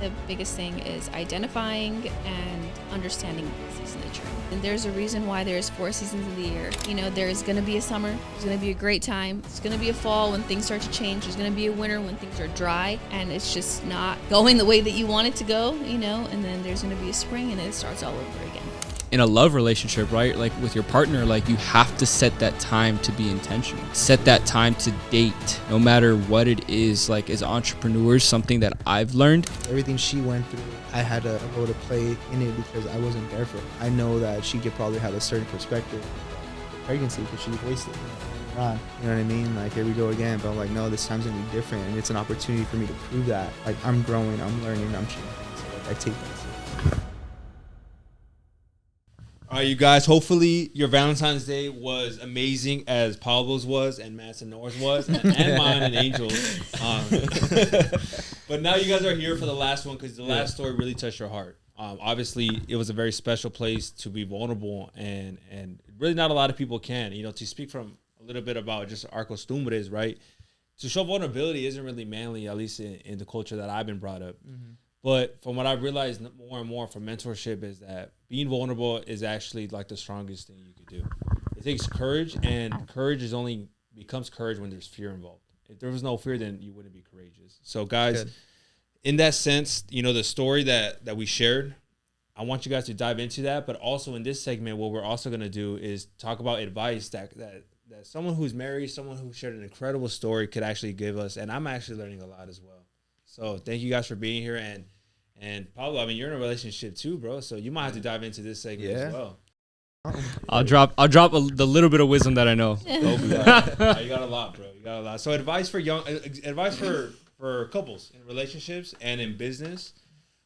the biggest thing is identifying and understanding the season that you're in. And there's a reason why there's 4 seasons of the year. You know, there's going to be a summer, there's going to be a great time, it's going to be a fall when things start to change, there's going to be a winter when things are dry and it's just not going the way that you want it to go, you know, and then there's going to be a spring and it starts all over again. In a love relationship, right? Like with your partner, like you have to set that time to be intentional. Set that time to date, no matter what it is. Like as entrepreneurs, something that I've learned. Everything she went through, I had a role to play in it because I wasn't there for her. I know that she could probably have a certain perspective of pregnancy because she voiced it. You know what I mean? Like, here we go again. But I'm like, no, this time's gonna be different, and it's an opportunity for me to prove that. Like, I'm growing, I'm learning, I'm changing. So like, I take that seriously. All right, you guys, hopefully your Valentine's Day was amazing as Pablo's was and Matt's and Noah's was and mine and Angel's. But now you guys are here for the last one because the last story really touched your heart. Obviously, it was a very special place to be vulnerable and really not a lot of people can. You know, to speak from a little bit about just our costumbres, right? To show vulnerability isn't really manly, at least in the culture that I've been brought up. Mm-hmm. But from what I've realized more and more from mentorship is that being vulnerable is actually like the strongest thing you could do. It takes courage, and courage becomes courage when there's fear involved. If there was no fear, then you wouldn't be courageous. So guys, in that sense, you know, the story that we shared, I want you guys to dive into that. But also in this segment, what we're also going to do is talk about advice that someone who's married, someone who shared an incredible story could actually give us. And I'm actually learning a lot as well. So thank you guys for being here. And Pablo, I mean, you're in a relationship too, bro. So you might have to dive into this segment as well. I'll drop the little bit of wisdom that I know. Go for that. You got a lot, bro. You got a lot. So advice for for couples in relationships and in business.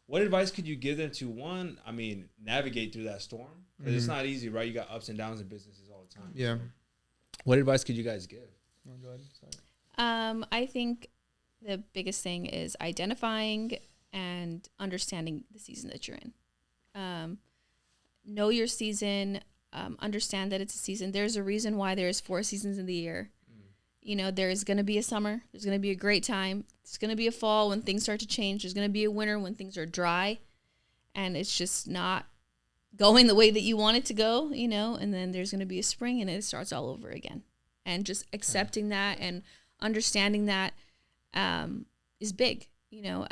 What advice could you give them to, one, I mean, navigate through that storm? Because it's not easy, right? You got ups and downs in businesses all the time. Yeah. So what advice could you guys give? Go ahead. I think the biggest thing is identifying and understanding the season that you're in. Know your season, understand that it's a season. There's a reason why there's 4 seasons in the year. You know, there's going to be a summer, there's going to be a great time, it's going to be a fall when things start to change, there's going to be a winter when things are dry and it's just not going the way that you want it to go, you know, and then there's going to be a spring and it starts all over again. And just accepting that and understanding that is big, you know.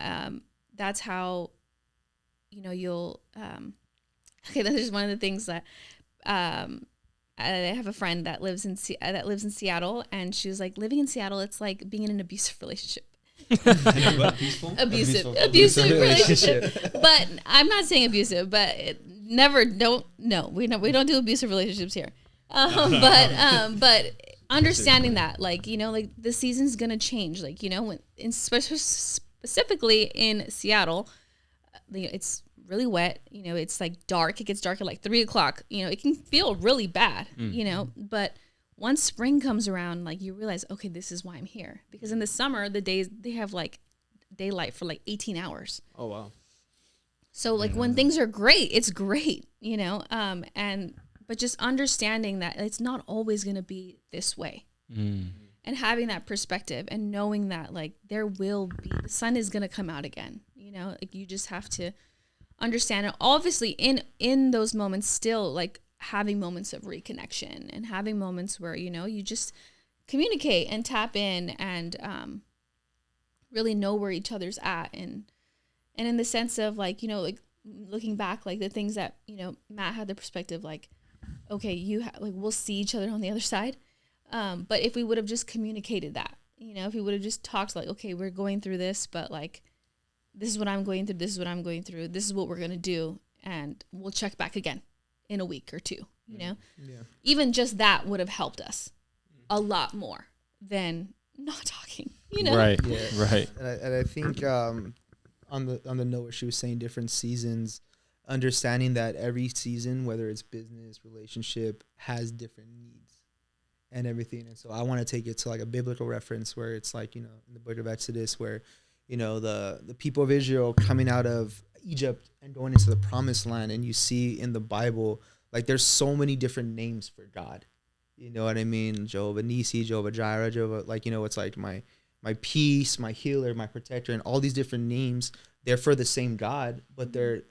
That's how, you know, you'll, okay, there's one of the things that, I have a friend that lives in Seattle, and she was like, living in Seattle, it's like being in an abusive relationship. Abusive relationship. But I'm not saying abusive, but we don't do abusive relationships here. But understanding that, like, you know, like the season's gonna change, like, you know, when specifically in Seattle, it's really wet, you know, it's like dark, it gets dark at like 3:00, you know, it can feel really bad, you know, but once spring comes around, like you realize, okay, this is why I'm here. Because in the summer, the days, they have like daylight for like 18 hours. Oh, wow. So like when things are great, it's great, you know, but just understanding that it's not always going to be this way. And having that perspective and knowing that like the sun is going to come out again, you know, like you just have to understand it. Obviously in those moments, still like having moments of reconnection and having moments where, you know, you just communicate and tap in and really know where each other's at. And in the sense of like, you know, like looking back, like the things that, you know, Matt had the perspective, like, okay, like we'll see each other on the other side. But if we would have just communicated that, you know, if we would have just talked like, okay, we're going through this, but like, this is what I'm going through, this is what I'm going through, this is what we're going to do, and we'll check back again in a week or two, you know? Yeah. Even just that would have helped us a lot more than not talking, you know? Right, Yeah. right. And I think on the note where she was saying different seasons, understanding that every season, whether it's business, relationship, has different needs and everything. And so I want to take it to like a biblical reference where it's like, you know, in the book of Exodus where, you know, the people of Israel coming out of Egypt and going into the promised land, and you see in the Bible, like there's so many different names for God. You know what I mean? Jehovah Nisi, Jehovah Jireh, Jehovah, like, you know, it's like my peace, my healer, my protector, and all these different names they're for the same God, but they're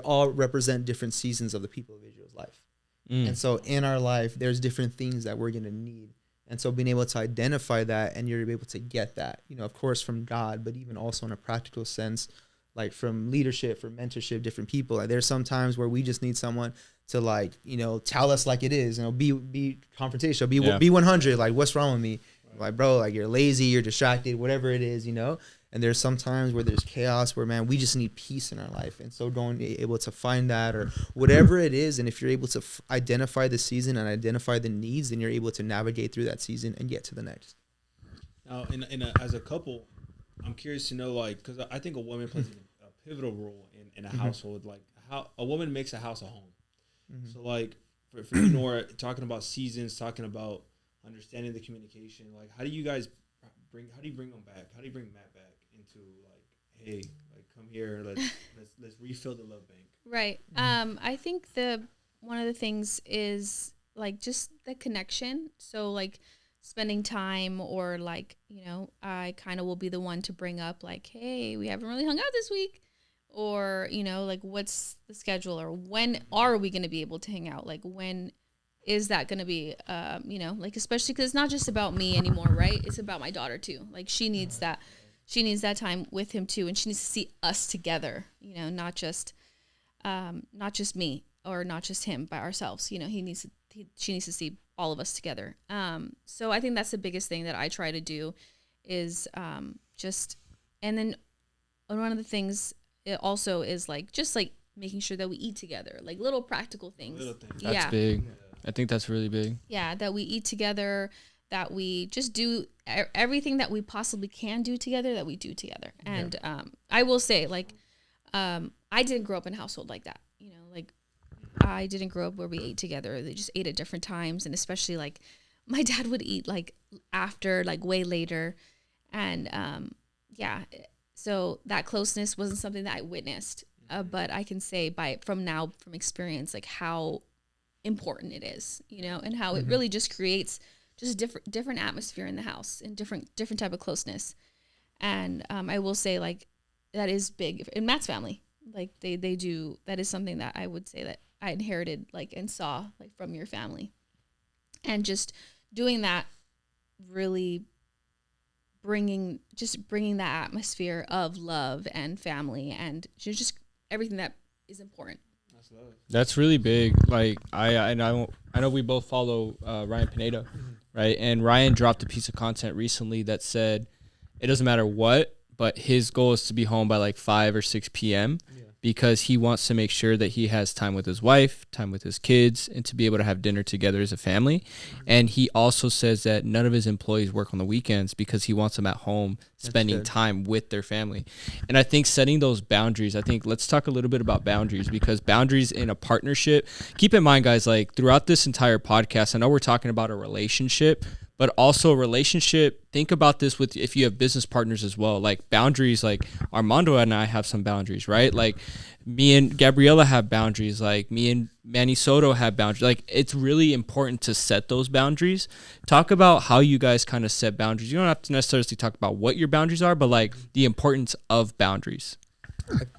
all represent different seasons of the people of Israel's life. And so in our life, there's different things that we're going to need. And so being able to identify that, and you're able to get that, you know, of course from God, but even also in a practical sense, like from leadership, from mentorship, different people. Like there's some times where we just need someone to, like, you know, tell us like it is, you know, be confrontational, be 100, like, what's wrong with me? Like, bro, like, you're lazy, you're distracted, whatever it is, you know. And there's some times where there's chaos where, man, we just need peace in our life. And so don't be able to find that, or whatever it is. And if you're able to identify the season and identify the needs, then you're able to navigate through that season and get to the next. Now, as a couple, I'm curious to know, like, because I think a woman plays a pivotal role in a household. Like, how a woman makes a house a home. So, like, for you, Nora, talking about seasons, talking about understanding the communication, like, how do you guys bring them back? How do you bring Matt back into, like, hey, like, come here, let's refill the love bank? Right. I think one of the things is, like, just the connection. So, like, spending time, or, like, you know, I kind of will be the one to bring up, like, hey, we haven't really hung out this week, or, you know, like, what's the schedule, or when are we going to be able to hang out? Like, when is that going to be, you know, like, especially because it's not just about me anymore, right? It's about my daughter too. Like, she needs that time with him too. And she needs to see us together, you know, not just me, or not just him by ourselves. You know, she needs to see all of us together. So I think that's the biggest thing that I try to do is, and then one of the things it also is, like, just, like, making sure that we eat together, like, little practical things. That's big. I think that's really big. Yeah, that we eat together, that we just do everything that we possibly can do together, that we do together. And I will say, like, I didn't grow up in a household like that. You know, like, I didn't grow up where we ate together. They just ate at different times. And especially, like, my dad would eat, like, after, like, way later. And, so that closeness wasn't something that I witnessed. But I can say from experience, like, how important it is, you know, and how it really just creates just a different atmosphere in the house, and different type of closeness. And I will say, like, that is big in Matt's family. Like, they do, that is something that I would say that I inherited, like, and saw, like, from your family. And just doing that, really bringing that atmosphere of love and family, and just everything that is important. That's really big. Like, I know we both follow Ryan Pineda, right? And Ryan dropped a piece of content recently that said it doesn't matter what, but his goal is to be home by, like, 5 or 6 p.m. because he wants to make sure that he has time with his wife, time with his kids, and to be able to have dinner together as a family. And he also says that none of his employees work on the weekends because he wants them at home spending time with their family. And I think setting those boundaries, let's talk a little bit about boundaries, because boundaries in a partnership, keep in mind, guys, like, throughout this entire podcast, I know we're talking about a relationship, but also a relationship, think about this with if you have business partners as well. Like, boundaries, like Armando and I have some boundaries, right? Like, me and Gabriella have boundaries. Like, me and Manny Soto have boundaries. Like, it's really important to set those boundaries. Talk about how you guys kind of set boundaries. You don't have to necessarily talk about what your boundaries are, but, like, the importance of boundaries.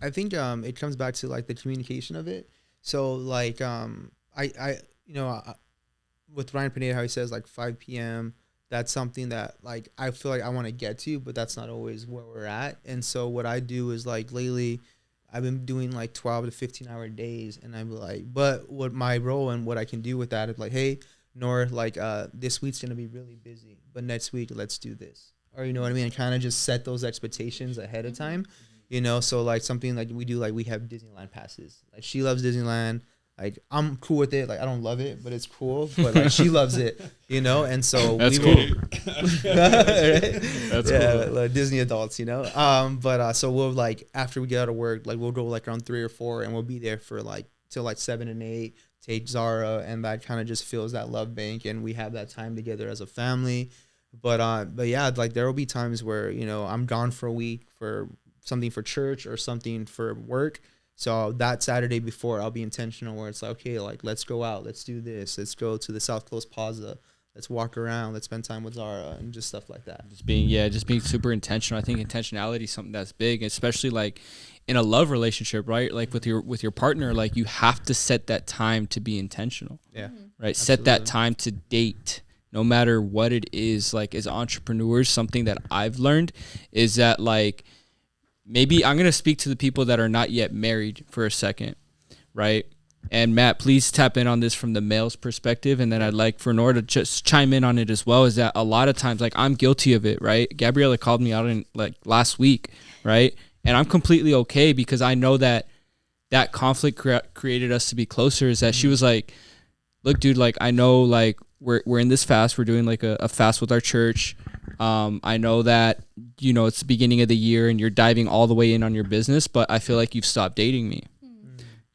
I think it comes back to, like, the communication of it. So, like, with Ryan Pineda, how he says, like, 5 p.m., that's something that, like, I feel like I want to get to, but that's not always where we're at. And so what I do is, like, lately I've been doing, like, 12 to 15-hour days, and I'm like, but what my role and what I can do with that is, like, hey, Nora, like, this week's going to be really busy, but next week let's do this. Or, you know what I mean? And kind of just set those expectations ahead of time, you know? So, like, something like we do, like, we have Disneyland passes. Like, she loves Disneyland. Like, I'm cool with it. Like, I don't love it, but it's cool. But, like, she loves it, you know? And so that's cool. Right? That's cool. Like Disney adults, you know? So we'll, like, after we get out of work, like, we'll go, like, around 3 or 4, and we'll be there for, like, till, like, 7 and 8, take Zara, and that kind of just fills that love bank, and we have that time together as a family. But yeah, like, there will be times where, you know, I'm gone for a week for something for church or something for work. So that Saturday before, I'll be intentional where it's like, okay, like, let's go out, let's do this, let's go to the South Coast Plaza, let's walk around, let's spend time with Zara, and just stuff like that. Just being super intentional. I think intentionality is something that's big, especially like in a love relationship, right? Like with your partner, like you have to set that time to be intentional. Yeah. Right. Absolutely. Set that time to date, no matter what it is. Like as entrepreneurs, something that I've learned is that like, maybe I'm going to speak to the people that are not yet married for a second. Right. And Matt, please tap in on this from the male's perspective. And then I'd like for Nora to just chime in on it as well, is that a lot of times, like I'm guilty of it, right? Gabriella called me out in like last week, right? And I'm completely okay because I know that conflict created us to be closer, is that she was like, look, dude, like I know like we're in this fast. We're doing like a fast with our church. I know that, you know, it's the beginning of the year and you're diving all the way in on your business, but I feel like you've stopped dating me.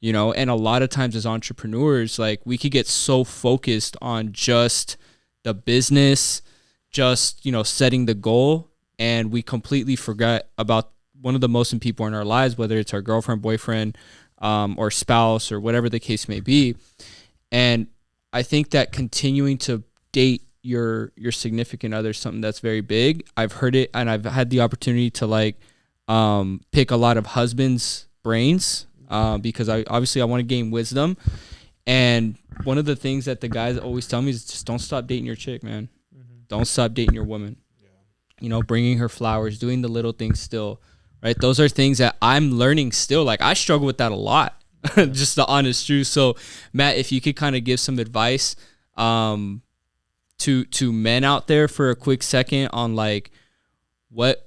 You know, and a lot of times as entrepreneurs, like we could get so focused on just the business, just, you know, setting the goal, and we completely forget about one of the most important people in our lives, whether it's our girlfriend, boyfriend, or spouse, or whatever the case may be. And I think that continuing to date your significant other is something that's very big. I've heard it, and I've had the opportunity to like pick a lot of husbands' brains. Because I want to gain wisdom. And one of the things that the guys always tell me is just don't stop dating your chick, man. Mm-hmm. Don't stop dating your woman. Yeah. You know, bringing her flowers, doing the little things still, right? Those are things that I'm learning still. Like I struggle with that a lot, just the honest truth. So Matt, if you could kind of give some advice to men out there for a quick second on like what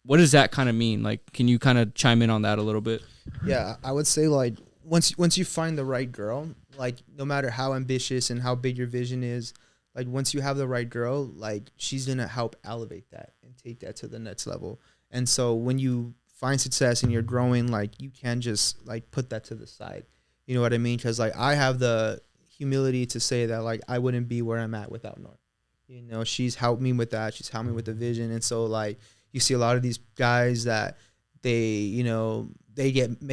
does that kind of mean? Like, can you kind of chime in on that a little bit? Yeah, I would say like once you find the right girl, like no matter how ambitious and how big your vision is, like once you have the right girl, like she's gonna help elevate that and take that to the next level. And so when you find success and you're growing, like you can just like put that to the side. You know what I mean? Because like I have the humility to say that like I wouldn't be where I'm at without Nora. You know, she's helped me with that. She's helped me with the vision. And so like you see a lot of these guys that they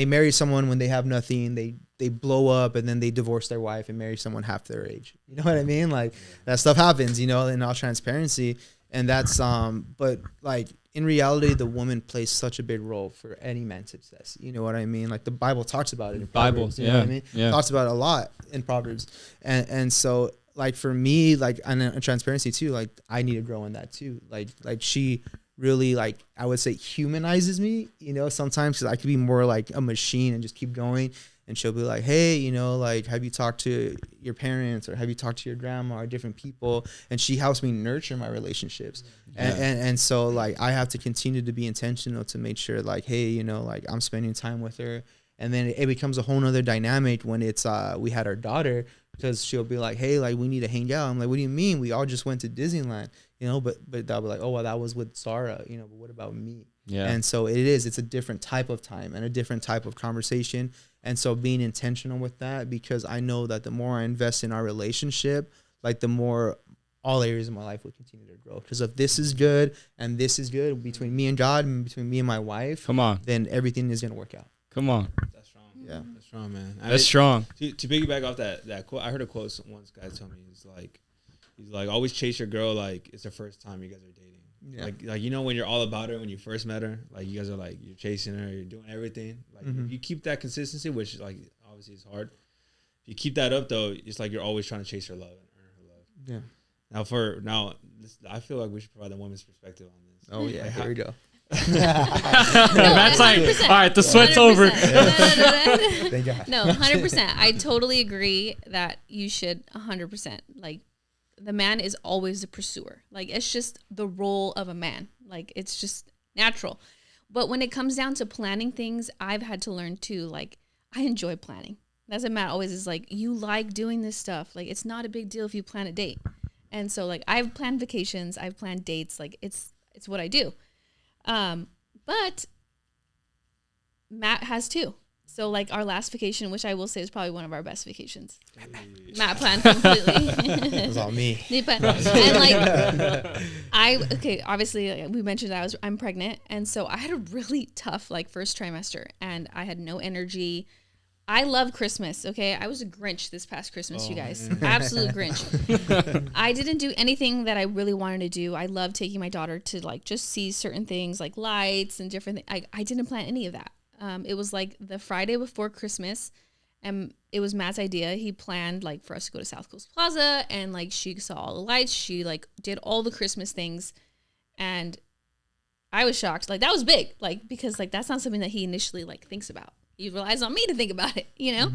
marry someone when they have nothing. They blow up and then they divorce their wife and marry someone half their age. You know what I mean? Like that stuff happens, you know, in all transparency. And that's but like in reality, the woman plays such a big role for any man's success. You know what I mean? Like the Bible talks about it in Proverbs. You know what I mean? Yeah. Talks about it a lot in Proverbs. And so like for me, like and transparency too, like I need to grow in that too. Like she really, like I would say, humanizes me, you know, sometimes, because I could be more like a machine and just keep going, and she'll be like, hey, you know, like have you talked to your parents, or have you talked to your grandma, or different people, and she helps me nurture my relationships. And so like I have to continue to be intentional to make sure like, hey, you know, like I'm spending time with her. And then it becomes a whole nother dynamic when it's we had our daughter, because she'll be like, hey, like we need to hang out. I'm like, what do you mean? We all just went to Disneyland, you know, but they'll be like, oh, well, that was with Zara, you know, but what about me? Yeah. And so it's a different type of time and a different type of conversation. And so being intentional with that, because I know that the more I invest in our relationship, like the more all areas of my life will continue to grow. Because if this is good and this is good between me and God and between me and my wife, then everything is going to work out. Come on. That's strong. Yeah. That's strong, man. That's strong. To piggyback off that quote, I heard a quote once guy told me, he's like, always chase your girl like it's the first time you guys are dating. Yeah. Like you know, when you're all about her when you first met her, like you guys are like, you're chasing her, you're doing everything. Like if you keep that consistency, which like obviously is hard. If you keep that up though, it's like you're always trying to chase her love and earn her love. Yeah. I feel like we should provide the woman's perspective on this. Oh yeah, like, here we go. That's like, all right, the sweat's over. Thank God. No, 100%. I totally agree that you should 100%. Like, the man is always the pursuer. Like, it's just the role of a man. Like, it's just natural. But when it comes down to planning things, I've had to learn too, like, I enjoy planning. That's what Matt always is like, you like doing this stuff. Like, it's not a big deal if you plan a date. And so, like, I've planned vacations, I've planned dates. Like, it's what I do. But Matt has too. So like our last vacation, which I will say is probably one of our best vacations. Matt planned completely. It was all me. And like obviously we mentioned that I'm pregnant, and so I had a really tough like first trimester, and I had no energy. I love Christmas, okay? I was a Grinch this past Christmas, you guys. Man. Absolute Grinch. I didn't do anything that I really wanted to do. I love taking my daughter to like just see certain things like lights and different things. I didn't plan any of that. It was like the Friday before Christmas, and it was Matt's idea. He planned like for us to go to South Coast Plaza, and like she saw all the lights. She like did all the Christmas things, and I was shocked. Like that was big, like because like that's not something that he initially like thinks about. He relies on me to think about it, you know?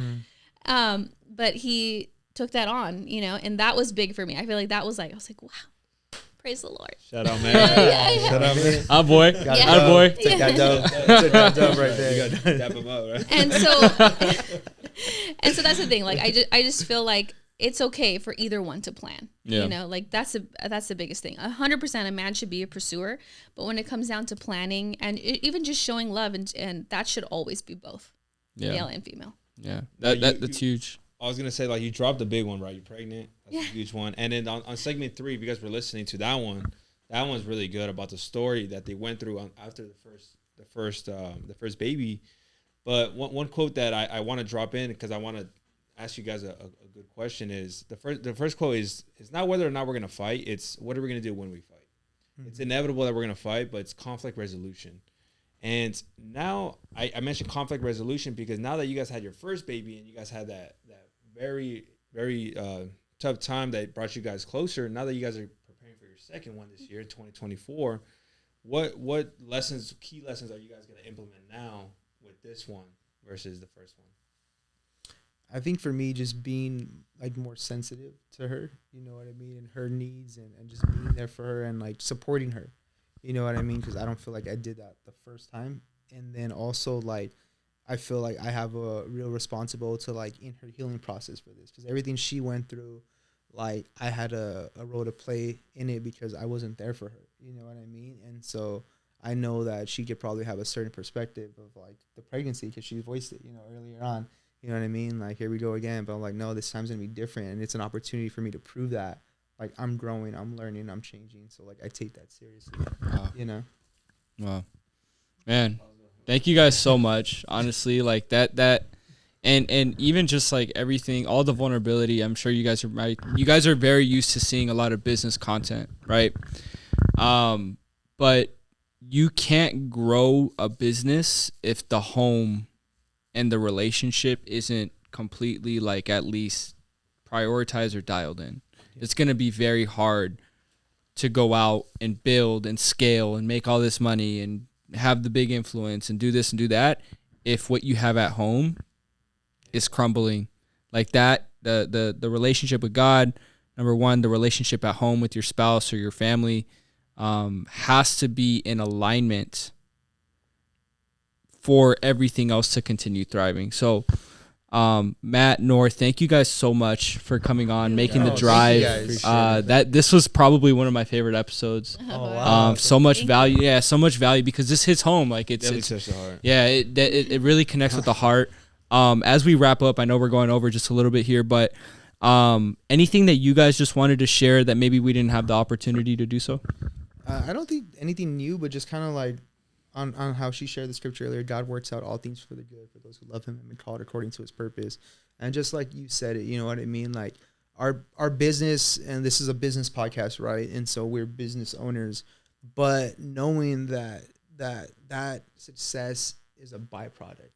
Mm-hmm. But he took that on, you know, and that was big for me. I feel like that was like, I was like, wow, praise the Lord. Shout out, man. Yeah. Shout out, man. Ah, boy. Got Yeah. Ah, boy. Took that dub. Took that dub right there. You gotta dap him up, right? And so that's the thing. Like, I just feel like it's okay for either one to plan, Yeah. you know, like that's the biggest thing. 100% a man should be a pursuer, but when it comes down to planning and even just showing love and that should always be both male and female. Yeah. Like, That's huge. I was gonna say, like, you dropped a big one, right? You're pregnant. That's Yeah. a huge one. And then on segment 3, if you guys were listening to that one's really good about the story that they went through after the first baby. But one quote that I want to drop in, because I want to ask you guys a good question, is the first quote is not whether or not we're gonna fight, it's what are we gonna do when we fight. It's inevitable that we're gonna fight, but it's conflict resolution. And now I mentioned conflict resolution because now that you guys had your first baby and you guys had that very, very tough time that brought you guys closer, now that you guys are preparing for your second one this year, 2024, what key lessons are you guys going to implement now with this one versus the first one? I think for me, just being like more sensitive to her, you know what I mean, and her needs, and just being there for her and like supporting her, you know what I mean, because I don't feel like I did that the first time. And then also like I feel like I have a real responsibility to like in her healing process for this, because everything she went through, like I had a role to play in it because I wasn't there for her, you know what I mean. And so I know that she could probably have a certain perspective of like the pregnancy, because she voiced it, you know, earlier on. You know what I mean? Like, here we go again. But I'm like, no, this time's going to be different. And it's an opportunity for me to prove that. Like, I'm growing, I'm learning, I'm changing. So, like, I take that seriously, Wow. you know? Wow. Man, thank you guys so much. Honestly, like that and even just like everything, all the vulnerability, I'm sure you guys are right. You guys are very used to seeing a lot of business content, right? But you can't grow a business if the home and the relationship isn't completely like at least prioritized or dialed in. It's going to be very hard to go out and build and scale and make all this money and have the big influence and do this and do that if what you have at home is crumbling like that. The relationship with God, number one, the relationship at home with your spouse or your family has to be in alignment for everything else to continue thriving. So Matt, Nor, thank you guys so much for coming on, making the drive. This was probably one of my favorite episodes. Oh, wow. So much value. Yeah, so much value because this hits home. Like it's touched the heart. yeah, it really connects with the heart. As we wrap up, I know we're going over just a little bit here, but anything that you guys just wanted to share that maybe we didn't have the opportunity to do so? I don't think anything new, but just kind of like on how she shared the scripture earlier, God works out all things for the good for those who love him and been called according to his purpose. And just like you said it, you know what I mean? Like our business, and this is a business podcast, right? And so we're business owners, but knowing that success is a byproduct,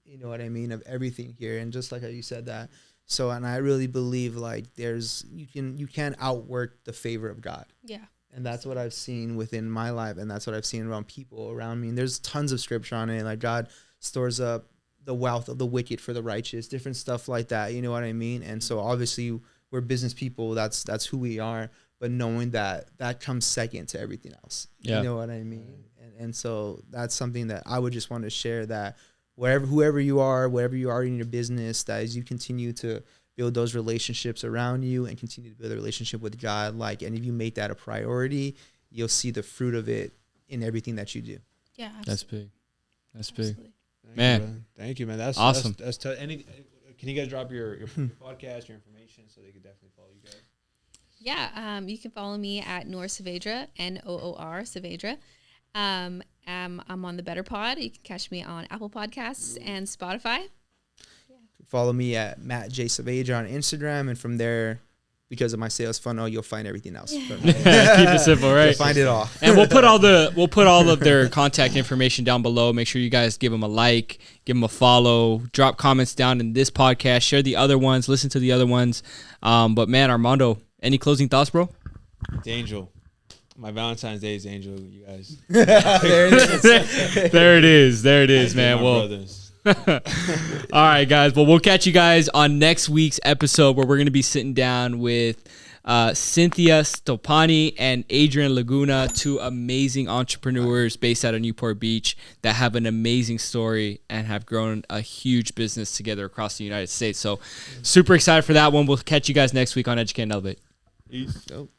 you know what I mean, of everything here. And just like how you said that. So, and I really believe like you can't outwork the favor of God. Yeah. And that's what I've seen within my life, and that's what I've seen around people around me. And there's tons of scripture on it. Like God stores up the wealth of the wicked for the righteous, different stuff like that. You know what I mean? And so obviously we're business people. That's who we are. But knowing that comes second to everything else. Yeah. You know what I mean? And so that's something that I would just want to share, that whoever you are in your business, that as you continue to build those relationships around you and continue to build a relationship with God, like, and if you make that a priority, you'll see the fruit of it in everything that you do. Yeah. That's big. That's big. Absolutely. Thank you, man. That's awesome. Can you guys drop your podcast, your information, so they could definitely follow you guys? Yeah, you can follow me at Noor Saavedra, Noor Saavedra. I'm on the Better Pod. You can catch me on Apple Podcasts and Spotify. follow me at Matt J. Saavedra on Instagram, and from there, because of my sales funnel, you'll find everything else. Keep it simple, right? You'll find it all. And we'll put all of their contact information down below. Make sure you guys give them a like, give them a follow, drop comments down in this podcast, share the other ones, listen to the other ones. But man, Armando, any closing thoughts, bro? It's Angel. My Valentine's Day is Angel, you guys. There it is. There it is, man. My Well, brothers. all right, guys. Well, we'll catch you guys on next week's episode where we're going to be sitting down with Cynthia Stopani and Adrian Laguna, two amazing entrepreneurs based out of Newport Beach that have an amazing story and have grown a huge business together across the United States. So super excited for that one. We'll catch you guys next week on Educate and Elevate. Peace. Dope.